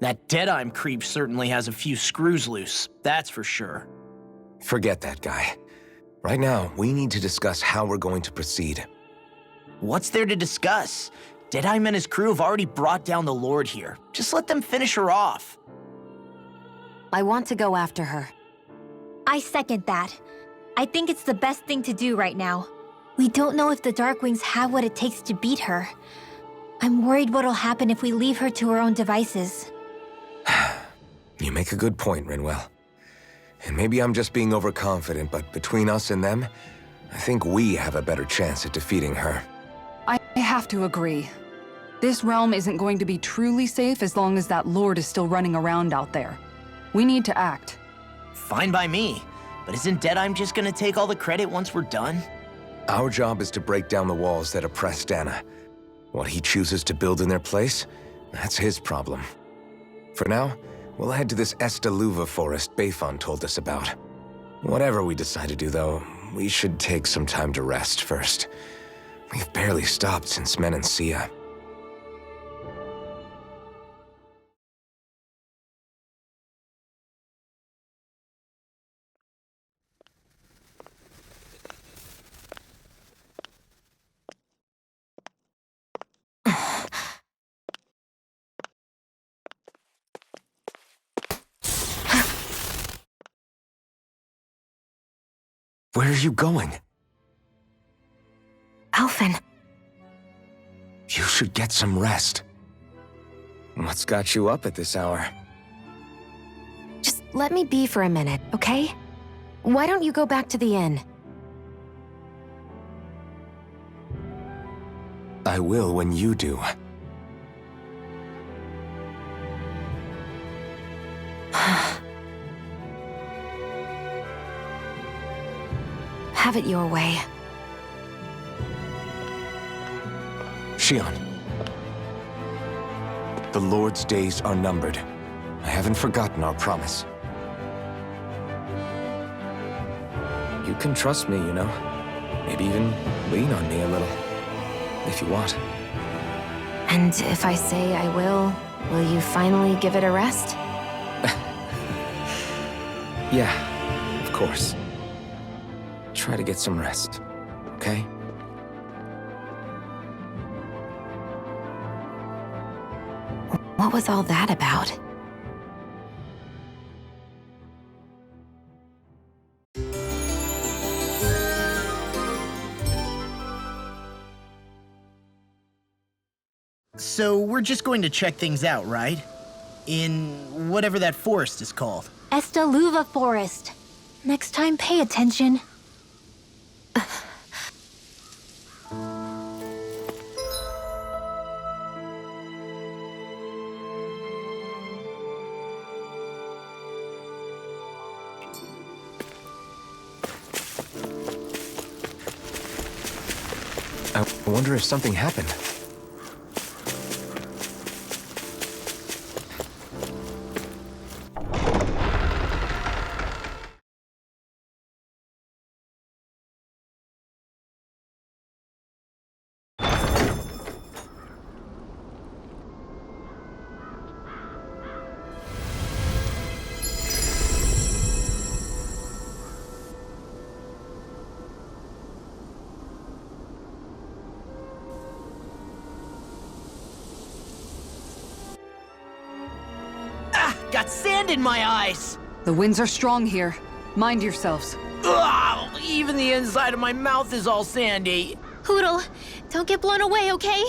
That Deadeye creep certainly has a few screws loose, that's for sure. Forget that guy. Right now, we need to discuss how we're going to proceed. What's there to discuss? Deadeye and his crew have already brought down the Lord here. Just let them finish her off. I want to go after her. I second that. I think it's the best thing to do right now. We don't know if the Darkwings have what it takes to beat her. I'm worried what'll happen if we leave her to her own devices. You make a good point, Rinwell. And maybe I'm just being overconfident, but between us and them, I think we have a better chance at defeating her. I have to agree. This realm isn't going to be truly safe as long as that Lord is still running around out there. We need to act. Fine by me. But isn't Deadeye just gonna take all the credit once we're done? Our job is to break down the walls that oppress Dana. What he chooses to build in their place, that's his problem. For now, we'll head to this Estaluva forest Bayfon told us about. Whatever we decide to do, though, we should take some time to rest first. We've barely stopped since Menancia. Where are you going? Alphen. You should get some rest. What's got you up at this hour? Just let me be for a minute, okay? Why don't you go back to the inn? I will when you do. Have it your way. Shion. The Lord's days are numbered. I haven't forgotten our promise. You can trust me, you know. Maybe even lean on me a little. If you want. And if I say I will you finally give it a rest? Yeah, of course. Try to get some rest, okay? What was all that about? So we're just going to check things out, right? In whatever that forest is called. Estaluva Forest. Next time, pay attention. I wonder if something happened. Got sand in my eyes! The winds are strong here. Mind yourselves. Ugh, even the inside of my mouth is all sandy. Hoodle, don't get blown away, okay?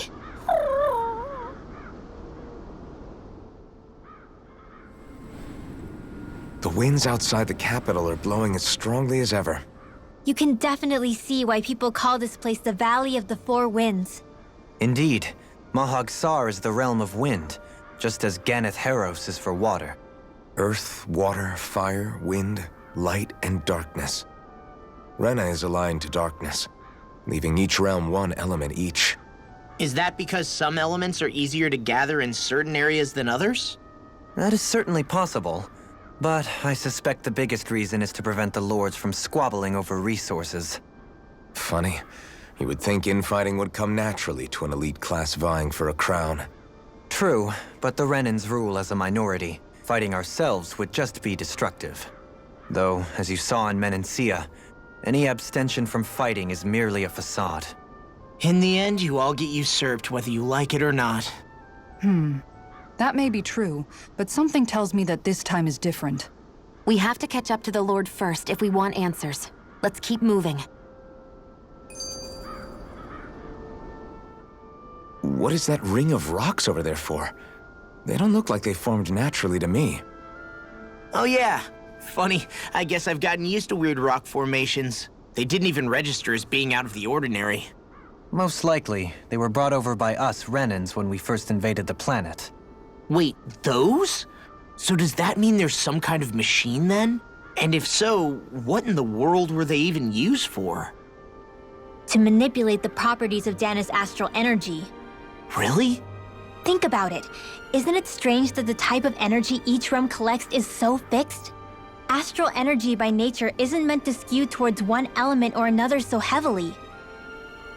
The winds outside the capital are blowing as strongly as ever. You can definitely see why people call this place the Valley of the Four Winds. Indeed. Mahag Sar is the realm of wind, just as Ganeth Heros is for water. Earth, water, fire, wind, light, and darkness. Rena is aligned to darkness, leaving each realm one element each. Is that because some elements are easier to gather in certain areas than others? That is certainly possible, but I suspect the biggest reason is to prevent the lords from squabbling over resources. Funny. You would think infighting would come naturally to an elite class vying for a crown. True, but the Renans rule as a minority. Fighting ourselves would just be destructive. Though, as you saw in Menancia, any abstention from fighting is merely a facade. In the end, you all get usurped whether you like it or not. That may be true, but something tells me that this time is different. We have to catch up to the Lord first if we want answers. Let's keep moving. What is that ring of rocks over there for? They don't look like they formed naturally to me. Oh yeah. Funny, I guess I've gotten used to weird rock formations. They didn't even register as being out of the ordinary. Most likely, they were brought over by us Renans when we first invaded the planet. Wait, those? So does that mean there's some kind of machine then? And if so, what in the world were they even used for? To manipulate the properties of Dana's astral energy. Really? Think about it. Isn't it strange that the type of energy each realm collects is so fixed? Astral energy by nature isn't meant to skew towards one element or another so heavily.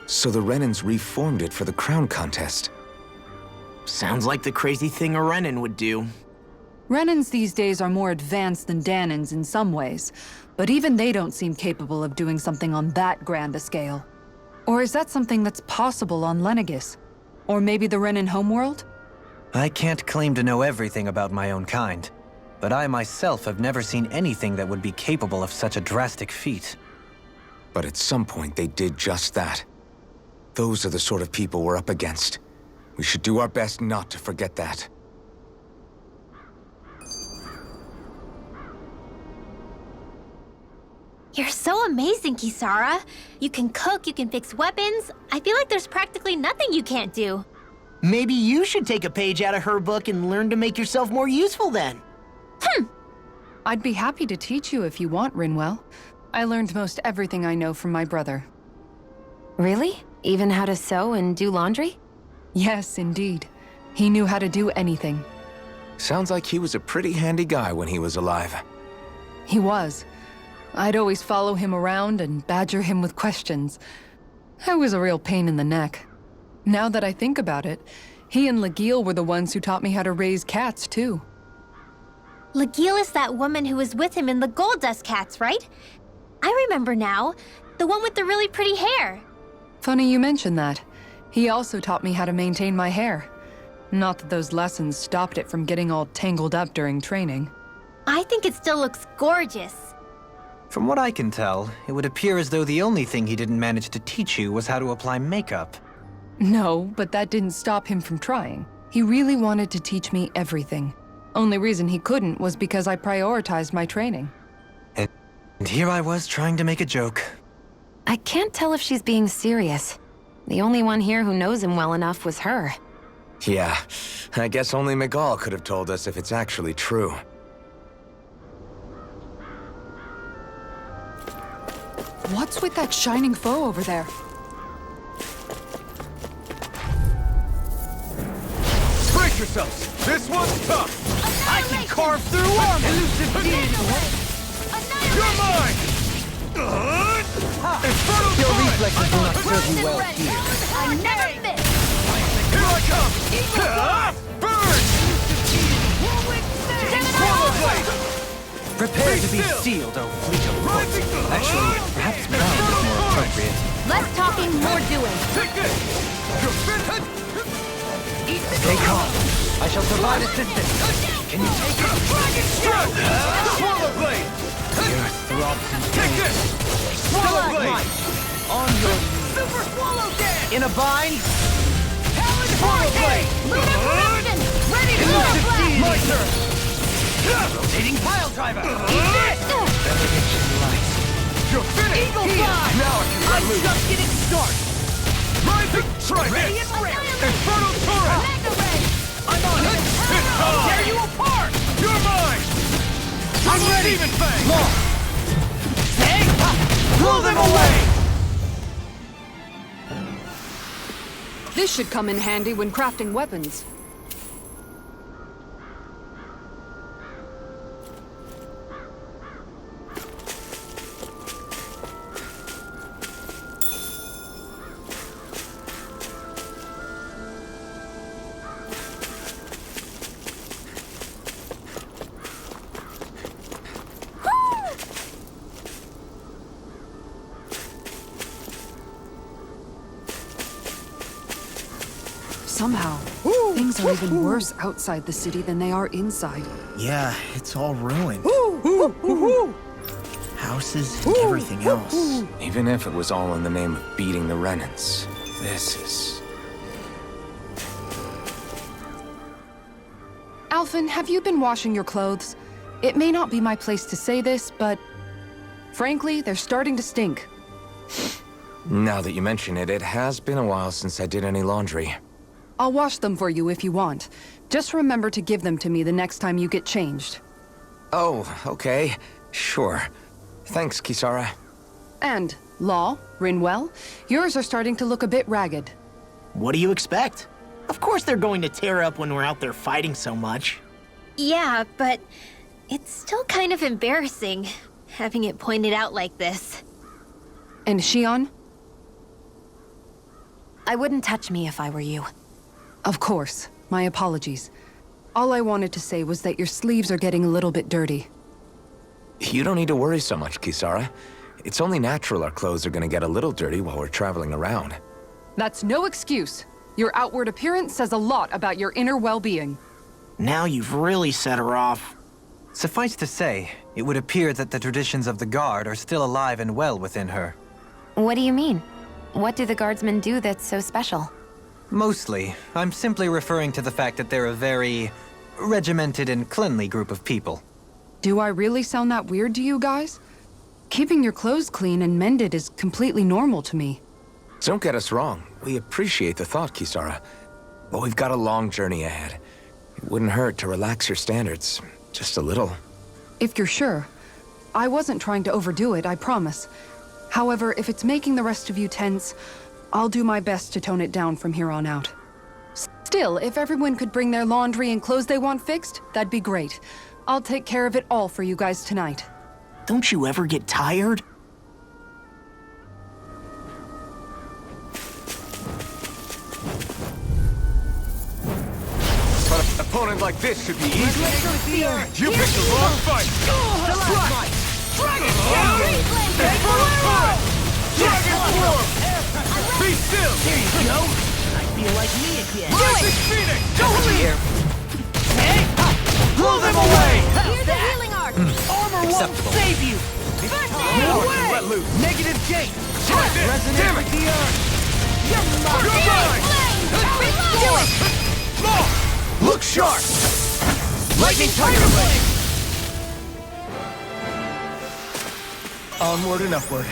So the Renans reformed it for the crown contest. Sounds like the crazy thing a Renan would do. Renans these days are more advanced than Danans in some ways, but even they don't seem capable of doing something on that grand a scale. Or is that something that's possible on Lenegis? Or maybe the Renan homeworld? I can't claim to know everything about my own kind, but I myself have never seen anything that would be capable of such a drastic feat. But at some point they did just that. Those are the sort of people we're up against. We should do our best not to forget that. You're so amazing, Kisara. You can cook, you can fix weapons. I feel like there's practically nothing you can't do. Maybe you should take a page out of her book and learn to make yourself more useful then. I'd be happy to teach you if you want, Rinwell. I learned most everything I know from my brother. Really? Even how to sew and do laundry? Yes, indeed. He knew how to do anything. Sounds like he was a pretty handy guy when he was alive. He was. I'd always follow him around and badger him with questions. I was a real pain in the neck. Now that I think about it, he and Legil were the ones who taught me how to raise cats, too. Legil is that woman who was with him in the Gold Dust Cats, right? I remember now. The one with the really pretty hair. Funny you mention that. He also taught me how to maintain my hair. Not that those lessons stopped it from getting all tangled up during training. I think it still looks gorgeous. From what I can tell, it would appear as though the only thing he didn't manage to teach you was how to apply makeup. No, but that didn't stop him from trying. He really wanted to teach me everything. Only reason he couldn't was because I prioritized my training. And here I was trying to make a joke. I can't tell if she's being serious. The only one here who knows him well enough was her. Yeah, I guess only Miguel could have told us if it's actually true. What's with that shining foe over there? Brace yourselves! This one's tough! I can carve through armor! You're mine! Infernal Your Torrent! reflexes will not serve you well here. I never miss! Here I come! Burn! Swallow Blade! Prepare to be still. sealed, oh fleet of Rising foot. Actually, perhaps bound is more appropriate. Less talking, more doing. Take this! You're fit! Stay calm. I shall provide assistance. Can you take it? Strike! Swallow Blade! The earth throbs in Take pain. this! Swallow Blade! On your Super Swallow Dance! in a bind? Swallow Blade! Ready to go! My turn! Rotating pile driver. You're finished! Eagle fly! Now I can I'm let loose! just getting started! Rising Trident! Infernal Torrent! I'm on it! It's time! Tear you apart! You're mine! I'm ready! Demon Fang! Long! Stay! Blow them away! This should come in handy when crafting weapons. Somehow, things are even worse outside the city than they are inside. Yeah, it's all ruined. Houses and everything else. Even if it was all in the name of beating the Renans, this is... Alphen, have you been washing your clothes? It may not be my place to say this, but frankly, they're starting to stink. Now that you mention it, it has been a while since I did any laundry. I'll wash them for you if you want. Just remember to give them to me the next time you get changed. Oh, okay. Sure. Thanks, Kisara. And, Law, Rinwell, yours are starting to look a bit ragged. What do you expect? Of course they're going to tear up when we're out there fighting so much. Yeah, but it's still kind of embarrassing, having it pointed out like this. And Shion? I wouldn't touch me if I were you. Of course. My apologies. All I wanted to say was that your sleeves are getting a little bit dirty. You don't need to worry so much, Kisara. It's only natural our clothes are gonna get a little dirty while we're traveling around. That's no excuse. Your outward appearance says a lot about your inner well-being. Now you've really set her off. Suffice to say, it would appear that the traditions of the Guard are still alive and well within her. What do you mean? What do the guardsmen do that's so special? Mostly, I'm simply referring to the fact that they're a very regimented and cleanly group of people. Do I really sound that weird to you guys? Keeping your clothes clean and mended is completely normal to me. Don't get us wrong. We appreciate the thought, Kisara. But we've got a long journey ahead. It wouldn't hurt to relax your standards. Just a little. If you're sure. I wasn't trying to overdo it, I promise. However, if it's making the rest of you tense, I'll do my best to tone it down from here on out. Still, if everyone could bring their laundry and clothes they want fixed, that'd be great. I'll take care of it all for you guys tonight. Don't you ever get tired? But an opponent like this should be easy. You picked the wrong fight. Dragon Swarm! Be still! There you go. I feel like me again. Rising Phoenix! Here. Blow them away! Here's the healing arc! Armor won't Acceptable. save you. Let loose. Negative gate. Try this! Damn it! You're mine! Do it! Look sharp! Lightning Tiger Blade! Onward and upward.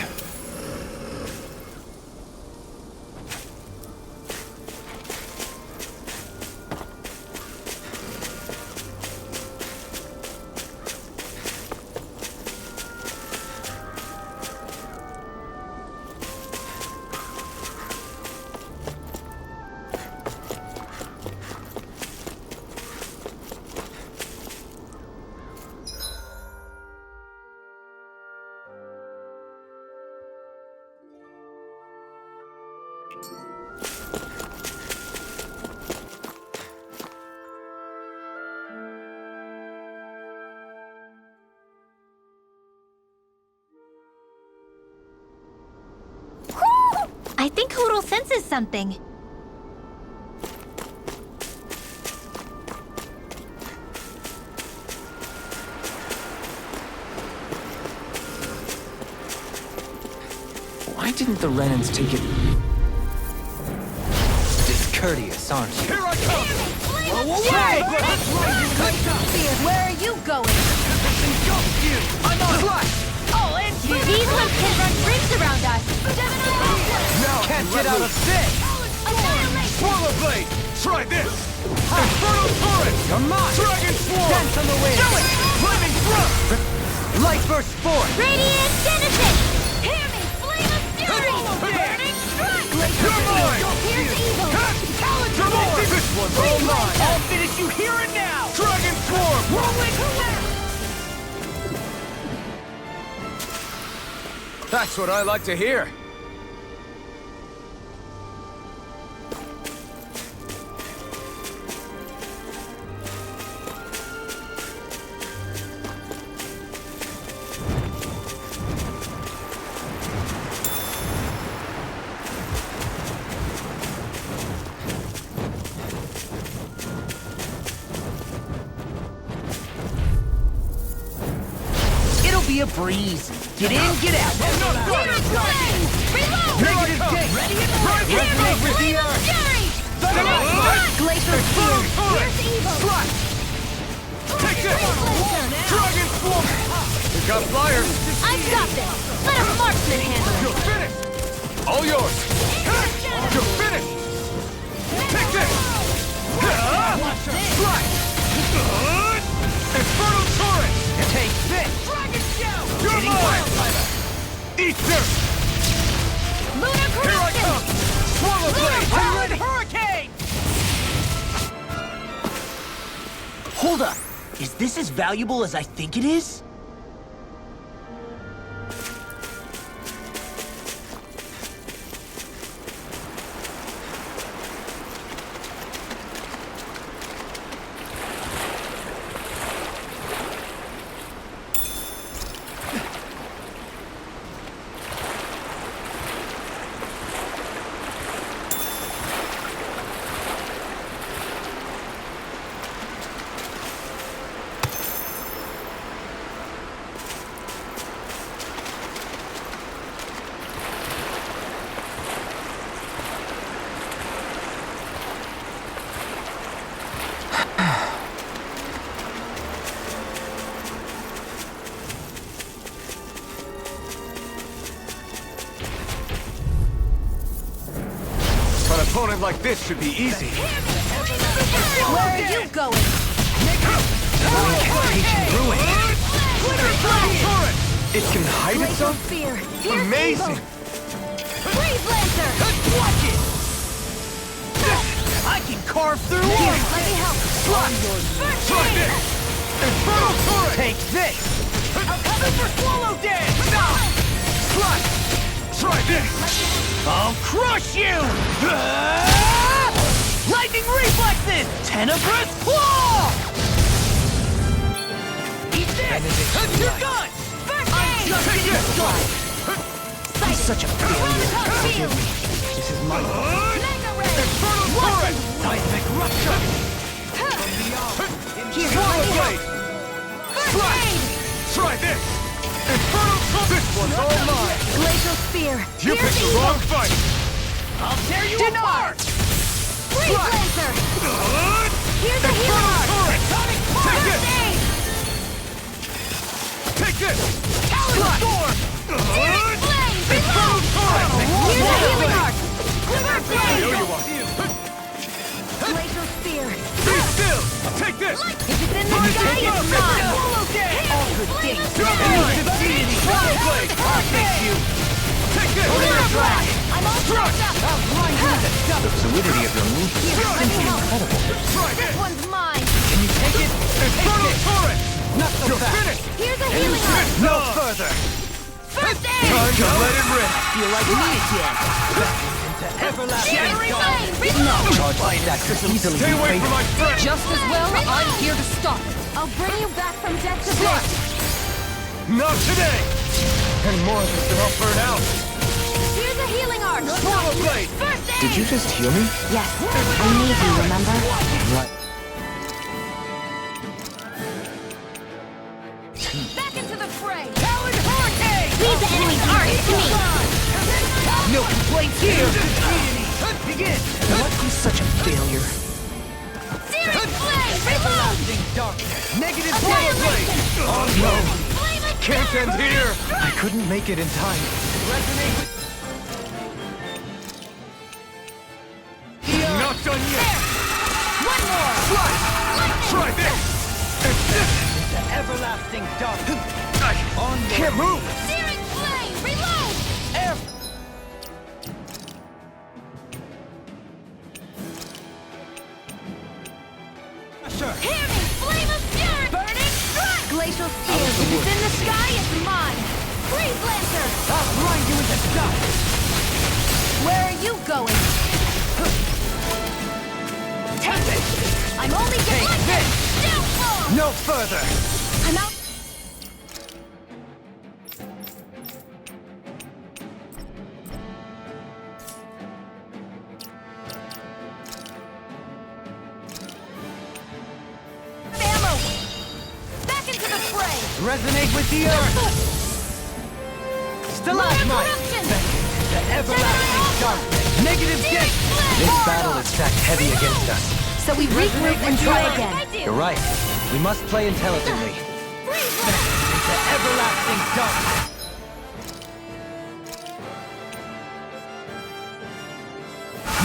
I think Hoodle senses something. Why didn't the Renans take it? Discourteous, aren't you? Here I come! Where are you going? I'm on flight! These ones can run rings around us. Now Can't get out of this! Swallow Blade! Try this! Inferno Torrent! Come on! Dragon Swarm! Dance on the wind! Do it! Flaming Thrust! Light Burst Force! Radiant Genesis! Hear me, Flame of Fury! Burning Strike! You're mine! Here's evil! Come on! This one's all mine! I'll finish you here and now. Dragon Swarm! That's what I like to hear. be a breeze. Get in, get out. Spirit Flame! Reload! Negative ding! Resonate with the earth! Glacial Spear! Here's evil! Take this! Dragon Form! We got flyers! I've got this! Let a marksman handle it! You're finished! All yours! You're finished! Take this! Fly! Infernal Torrent! Take this. You're mine! Eat this! Lunar Here I Corruption! come! Swallow Blade! Pirate Hurricane! Hold up. Is this as valuable as I think it is? An opponent like this should be easy. Where are you going? It can hide Glacial itself? Spear! Here's Amazing! evil! Freeze Lancer! Watch it! I can carve through Here, it! let me help! First Try aid! this! Infernal Torrent! Take this! I'll cover for Swallow dead! Slide! Try this! I'll crush you! Lightning reflexes! Tenebrous claw! Eat this! You're done! First aid! Just Take getting this! started! He's such a failure. Chronoton Shield! This is my Mega Ray! Infernal Torrent! seismic rupture! Here, Swallow let me help! Blade! First aid! Try this! Infernal Torrent! This one's all mine! Glacial Spear! You Here's picked the evil! wrong fight! I'll tear you apart! Freeze Lancer! Here's a healing Infernal arc! Torrent! Take First this! aid! Take this! Talon Storm! Searing Flame! Infernal Torrent! Here's a healing arc! First I aid! know you want. Glacial Spear! Be still! Take this! If it's in the sky, it's mine! All good things. You're mine! Swallow Blade! I'll fix you. Take this! Lunar Blast! I'm all charged up! The fluidity of your movement Here, is let me simply help! incredible. Try This this! one's mine! Can you take it? Infernal Torrent! Not so You're fast. finished! Here's a healing arc! No further. First Time aid! to let it rip! Feel like me again. Into everlasting Searing dark. Flame! Reload! Charge like that could easily Stay be away fatal. from my friend! Just as well, I'm here to stop it. I'll bring you back from death to bliss! Not today! Any more of this and I'll burn out! Here's a healing arc! Swallow Blade! First aid! Did you just heal me? Yes, I need you, remember? Right. Back into the fray! Talon Hurricane! Leave the enemy's arc to me! No complaints here. Begin. What is such a failure? Searing Flame! Reload! Darkness. Negative Annihilation! Oh no! Flame of Can't end here! I couldn't make it in time. Resonate with Not done yet! One more! Slide! Try this! It's this! the everlasting darkness. I can't move! Searing Flame! Reload! Hear me! Flame of Fury! Burning Strike! Glacial Spear! If it's in the sky, it's mine! Freeze Lancer! I'll grind you into dust. Where are you going? Take it! I'm only Take getting this. Downfall! No further. I'm out! Ammo! Back into the fray! Resonate with the earth. The everlasting darkness! Negative gate! This battle is stacked heavy against us. So we regroup and try again. You're right. We must play intelligently. The everlasting darkness!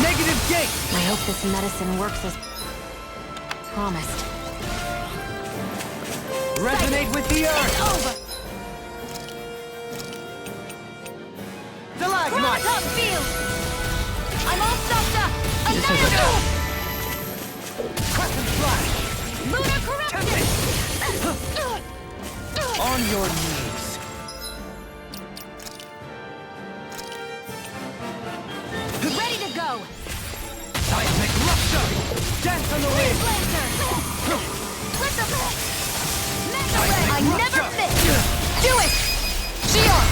Negative gate! I hope this medicine works as promised. Resonate with the earth! Stalagmite! I'm all stopped up! This is a... Crescent flash! Lunar corruption! On your knees! Ready to go! Seismic rupture! Dance on the wind! Let the... I never miss! Do it! Shion!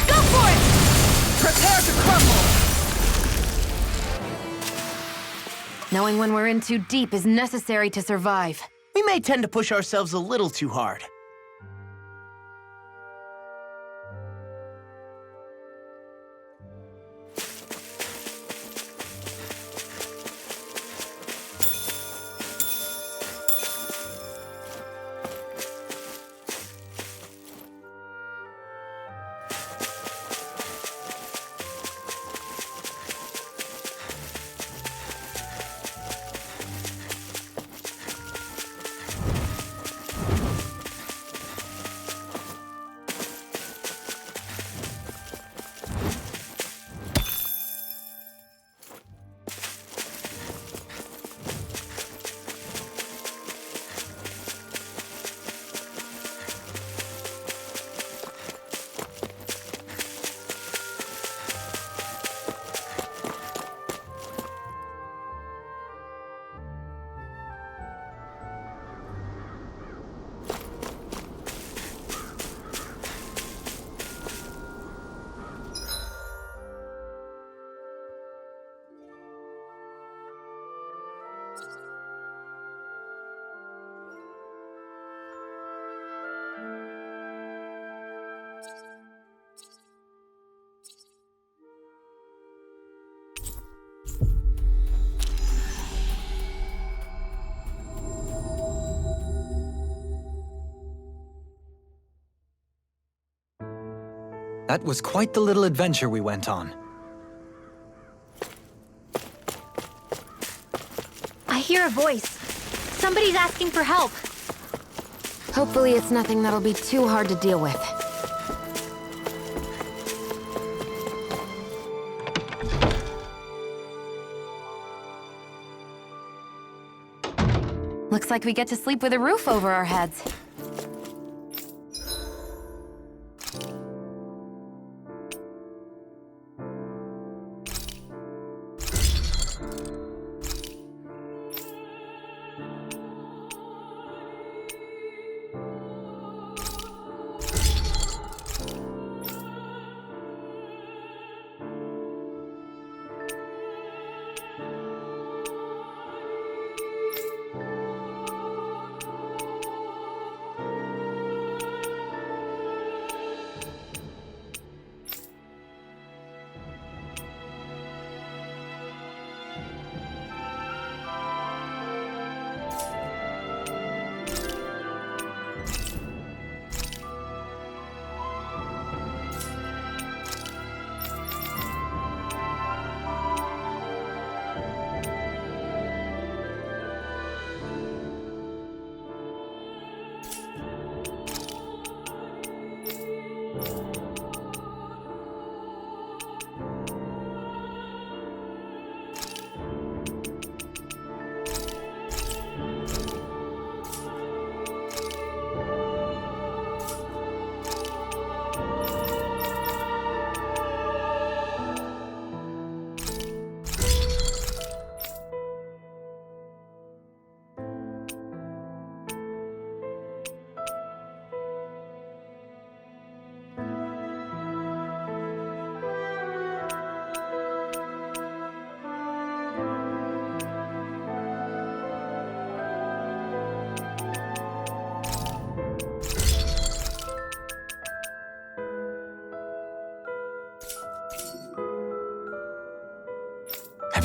Go for it! Prepare to crumble! Knowing when we're in too deep is necessary to survive. We may tend to push ourselves a little too hard. That was quite the little adventure we went on. I hear a voice. Somebody's asking for help. Hopefully it's nothing that'll be too hard to deal with. Looks like we get to sleep with a roof over our heads.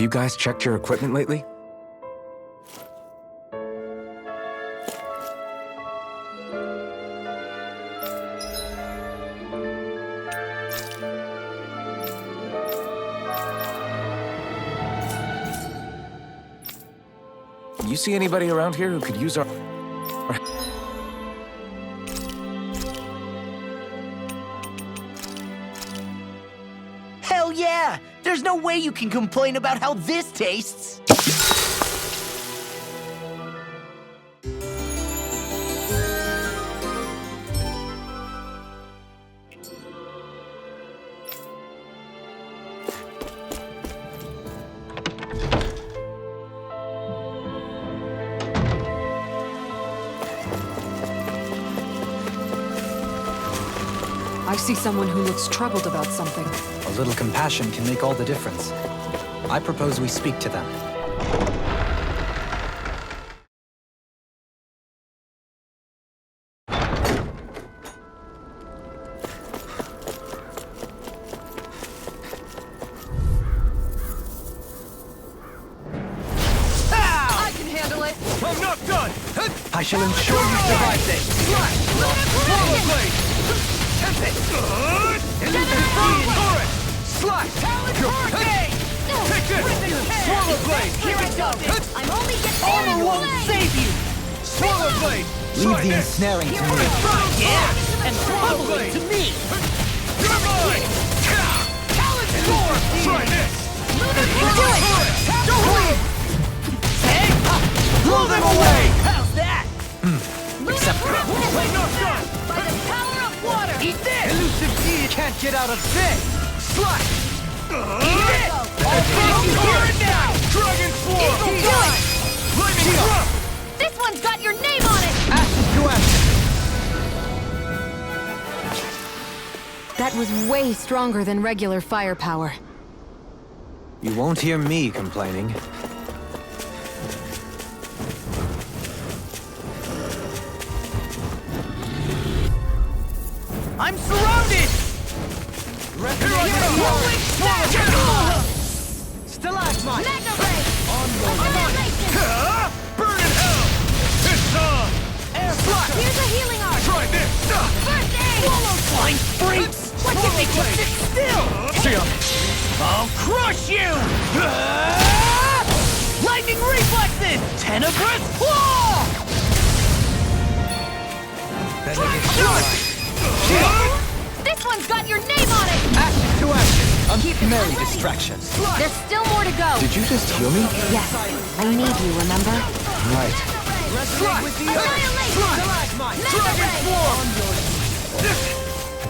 you guys checked your equipment lately? You see anybody around here who could use our... Hell yeah! There's no way you can complain about how this tastes! I see someone who looks troubled about something. A little compassion can make all the difference. I propose we speak to them. I can handle it! I'm not done! I shall ensure you survive this! Swallow blade! Tempt it! Infernal Slash! Hurricane! Take this! Swallow blade! Here I go! I'm only getting Armor won't save you! Swallow blade! Leave the ensnaring to me. Yeah! And probably to me! You're mine! Talent Storm! Try this! Don't leave! Hey! Blow them away! How's that? Except I'm not done! By the power of water! Eat this! elusive deed can't get out of this! Slash! Eat it! I'll take you here and now! Dragon Swarm! Eagle Gun! Lightning Thrust! This one's got your name on it! Acid to acid! That was way stronger than regular firepower. You won't hear me complaining. I'm surrounded! Here I go! Stalagmite! Mega Ray! Annihilation! Burn in hell! It's on! Air Slash! Here's a healing art! Try this! First aid! Swallow flying freaks! Why can't they just sit still? See ya! I'll crush you! Lightning reflexes! Tenebrous claw! This one's got your name on it! Acid to acid! A merry distraction. There's still more to go! Did you just heal me? Yes, I need you, remember? Right. Annihilation! Mega Ray!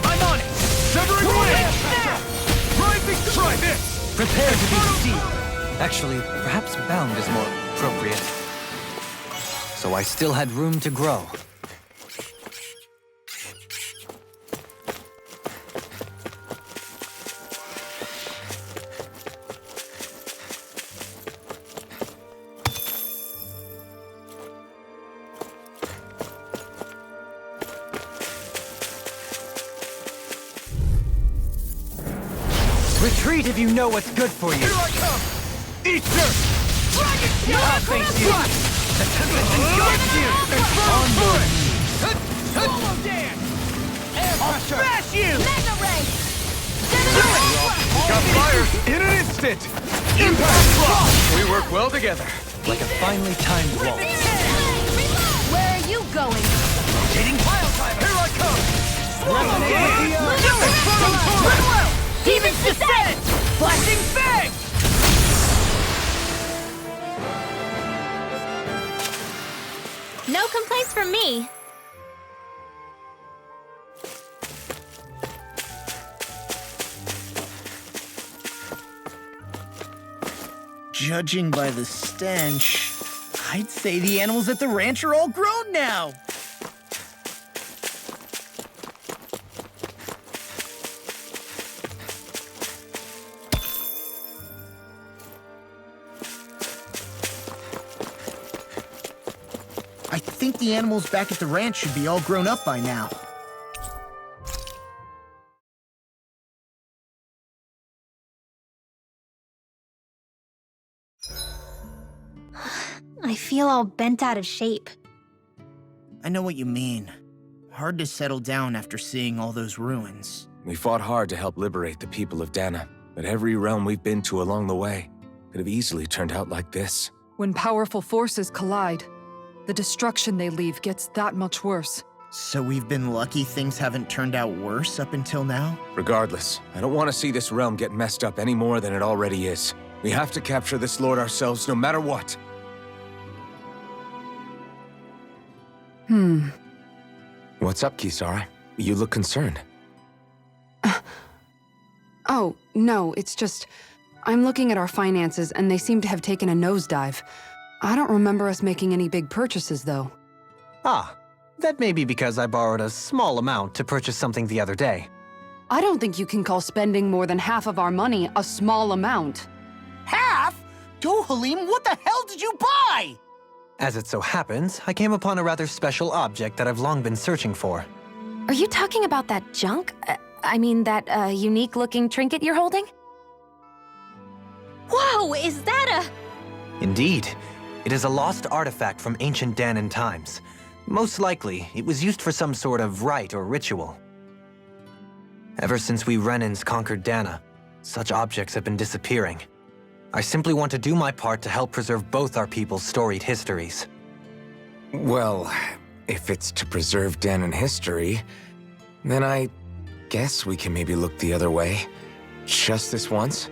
I'm on it! Severing blade! Rising! Try this! Prepare to be seized. Actually, perhaps bound is more appropriate. So I still had room to grow. Retreat if you know what's good for you. Here I come! Eat dirt! I'll face you. The tempest engulfs you. Onward! Swallow dance! I'll smash you! Mega Ray! Got fire in an instant! Impact Frost! We work well together. Like a finely timed waltz. Where are you going? Rotating pile driver! Here I come! Demon's Descent! Flashing Fang! No complaints from me. Judging by the stench, I'd say the animals at the ranch are all grown now. I think the animals back at the ranch should be all grown up by now. feel all bent out of shape. I know what you mean. Hard to settle down after seeing all those ruins. We fought hard to help liberate the people of Dana, but every realm we've been to along the way could have easily turned out like this. When powerful forces collide, the destruction they leave gets that much worse. So we've been lucky things haven't turned out worse up until now? Regardless, I don't want to see this realm get messed up any more than it already is. We have to capture this lord ourselves no matter what. What's up, Kisara? You look concerned. Oh, no, it's just... I'm looking at our finances, and they seem to have taken a nosedive. I don't remember us making any big purchases, though. Ah, that may be because I borrowed a small amount to purchase something the other day. I don't think you can call spending more than half of our money a small amount. Half? Dohalim, what the hell did you buy? As it so happens, I came upon a rather special object that I've long been searching for. Are you talking about that junk? I mean, that unique-looking trinket you're holding? Whoa, is that Indeed. It is a lost artifact from ancient Danan times. Most likely, it was used for some sort of rite or ritual. Ever since we Renans conquered Dana, such objects have been disappearing. I simply want to do my part to help preserve both our people's storied histories. Well, if it's to preserve Danan history, then I guess we can maybe look the other way. Just this once?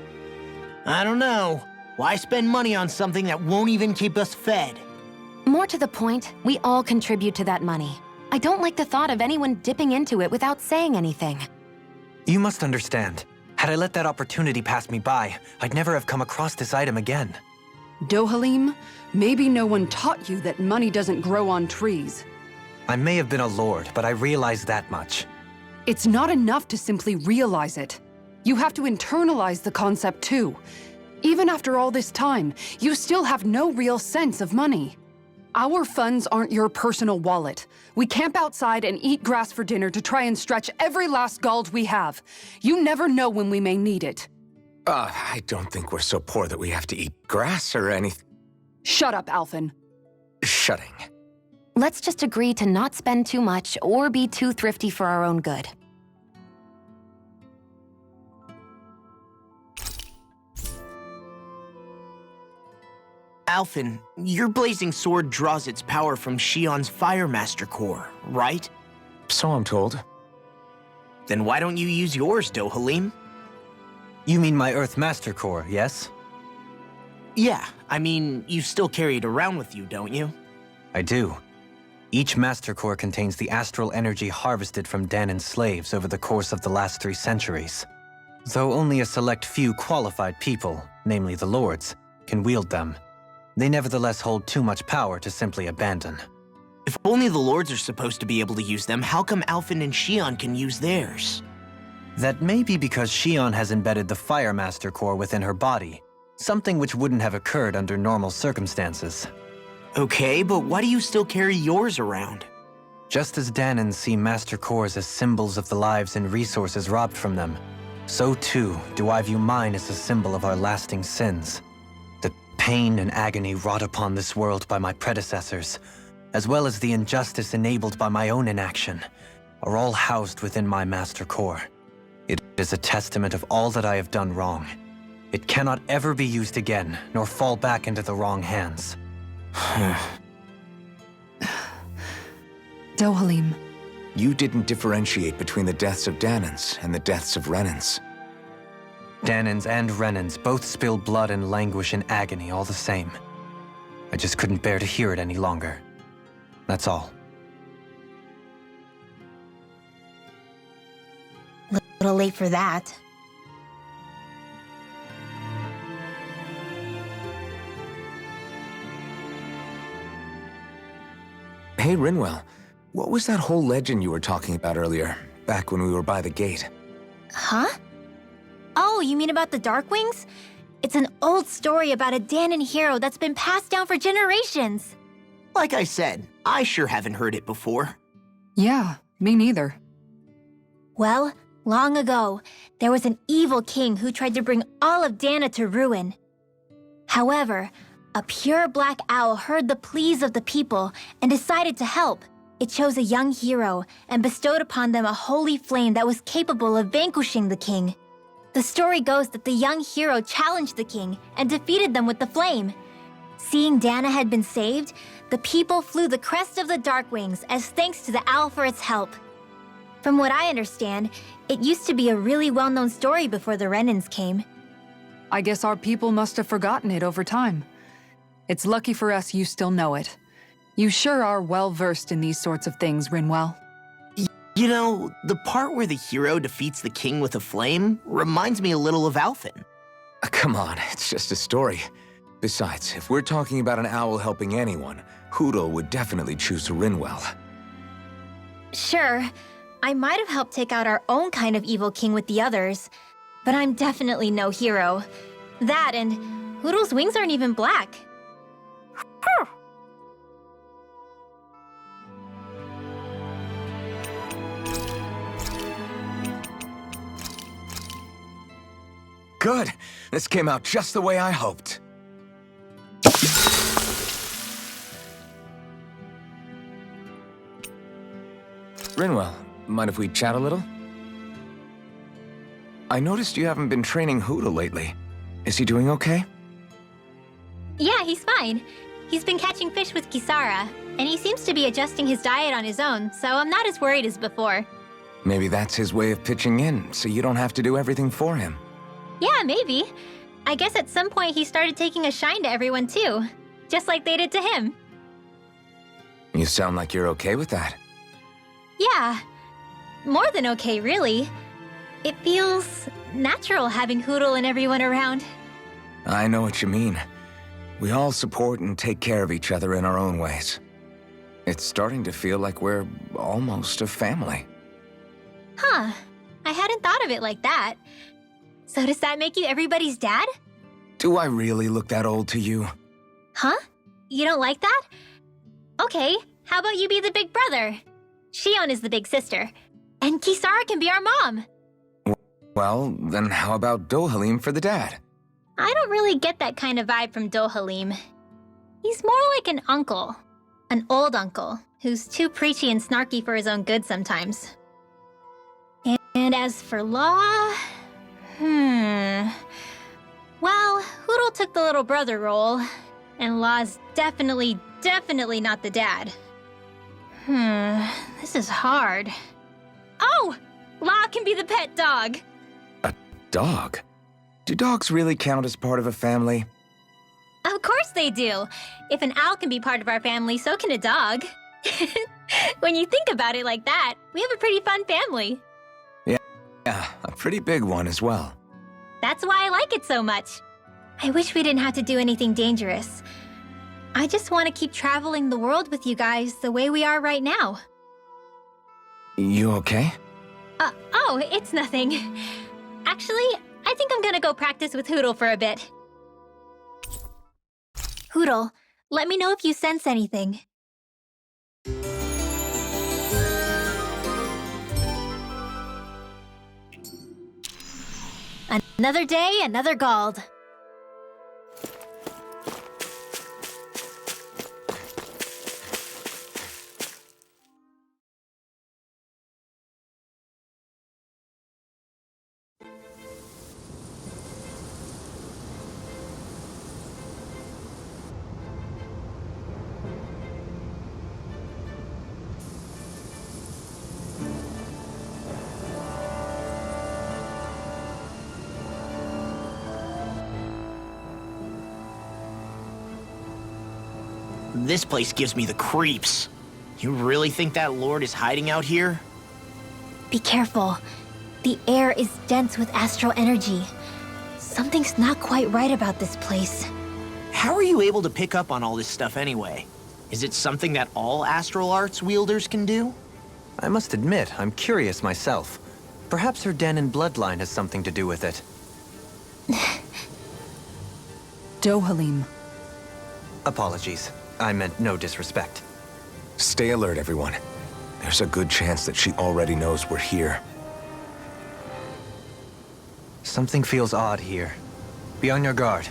I don't know. Why spend money on something that won't even keep us fed? More to the point, we all contribute to that money. I don't like the thought of anyone dipping into it without saying anything. You must understand. Had I let that opportunity pass me by, I'd never have come across this item again. Dohalim, maybe no one taught you that money doesn't grow on trees. I may have been a lord, but I realize that much. It's not enough to simply realize it. You have to internalize the concept too. Even after all this time, you still have no real sense of money. Our funds aren't your personal wallet. We camp outside and eat grass for dinner to try and stretch every last gold we have. You never know when we may need it. I don't think we're so poor that we have to eat grass or anything. Shut up, Alphen. Shutting. Let's just agree to not spend too much or be too thrifty for our own good. Alphen, your blazing sword draws its power from Shion's Fire Master core, right? So I'm told. Then why don't you use yours, Dohalim? You mean my Earth Master Core, yes? Yeah, I mean, you still carry it around with you, don't you? I do. Each Master Core contains the astral energy harvested from Danan's slaves over the course of the last 3 centuries. Though only a select few qualified people, namely the Lords, can wield them, they nevertheless hold too much power to simply abandon. If only the Lords are supposed to be able to use them, how come Alphen and Shion can use theirs? That may be because Shion has embedded the Fire Master Core within her body, something which wouldn't have occurred under normal circumstances. Okay, but why do you still carry yours around? Just as Danans see Master Cores as symbols of the lives and resources robbed from them, so too do I view mine as a symbol of our lasting sins. The pain and agony wrought upon this world by my predecessors, as well as the injustice enabled by my own inaction, are all housed within my Master Core. It is a testament of all that I have done wrong. It cannot ever be used again, nor fall back into the wrong hands. Dohalim. You didn't differentiate between the deaths of Danans and the deaths of Renans. Danans and Renans both spill blood and languish in agony all the same. I just couldn't bear to hear it any longer. That's all. little late for that? Hey, Rinwell. What was that whole legend you were talking about earlier, back when we were by the gate? Huh? Oh, you mean about the Darkwings? It's an old story about a Danan hero that's been passed down for generations. Like I said, I sure haven't heard it before. Yeah, me neither. Well, long ago, there was an evil king who tried to bring all of Dana to ruin. However, A pure black owl heard the pleas of the people and decided to help. It chose a young hero and bestowed upon them a holy flame that was capable of vanquishing the king. The story goes that the young hero challenged the king and defeated them with the flame. Seeing Dana had been saved, the people flew the crest of the Darkwings as thanks to the owl for its help. From what I understand, it used to be a really well-known story before the Renans came. I guess our people must have forgotten it over time. It's lucky for us you still know it. You sure are well-versed in these sorts of things, Rinwell. You know, the part where the hero defeats the king with a flame reminds me a little of Alphen. Come on, it's just a story. Besides, if we're talking about an owl helping anyone, Hootle would definitely choose Rinwell. Sure, I might have helped take out our own kind of evil king with the others, but I'm definitely no hero. That and Hootle's wings aren't even black. Good! This came out just the way I hoped. Rinwell, mind if we chat a little? I noticed you haven't been training Hootle lately. Is he doing okay? Yeah, he's fine. He's been catching fish with Kisara, and he seems to be adjusting his diet on his own, so I'm not as worried as before. Maybe that's his way of pitching in, so you don't have to do everything for him. Yeah, maybe. I guess at some point he started taking a shine to everyone too, just like they did to him. You sound like you're okay with that. Yeah, more than okay, really. It feels natural having Hootle and everyone around. I know what you mean. We all support and take care of each other in our own ways. It's starting to feel like we're almost a family. Huh, I hadn't thought of it like that. So does that make you everybody's dad? Do I really look that old to you? Huh? You don't like that? Okay, how about you be the big brother? Shion is the big sister, and Kisara can be our mom. Well, then how about Dohalim for the dad? I don't really get that kind of vibe from Dohalim. He's more like an uncle. An old uncle, who's too preachy and snarky for his own good sometimes. And as for Law... Well, Hootle took the little brother role, and Law's definitely not the dad. This is hard. Oh! Law can be the pet dog! A dog? Do dogs really count as part of a family? Of course they do! If an owl can be part of our family, so can a dog. When you think about it like that, we have a pretty fun family. Yeah, a pretty big one as well. That's why I like it so much. I wish we didn't have to do anything dangerous. I just want to keep traveling the world with you guys the way we are right now. You okay? Oh, it's nothing. Actually, I think I'm gonna go practice with Hootle for a bit. Hootle, let me know if you sense anything. Another day, another Gald. This place gives me the creeps. You really think that lord is hiding out here? Be careful. The air is dense with astral energy. Something's not quite right about this place. How are you able to pick up on all this stuff anyway? Is it something that all astral arts wielders can do? I must admit, I'm curious myself. Perhaps her Danon bloodline has something to do with it. Dohalim. Apologies. I meant no disrespect. Stay alert, everyone. There's a good chance that she already knows we're here. Something feels odd here. Be on your guard.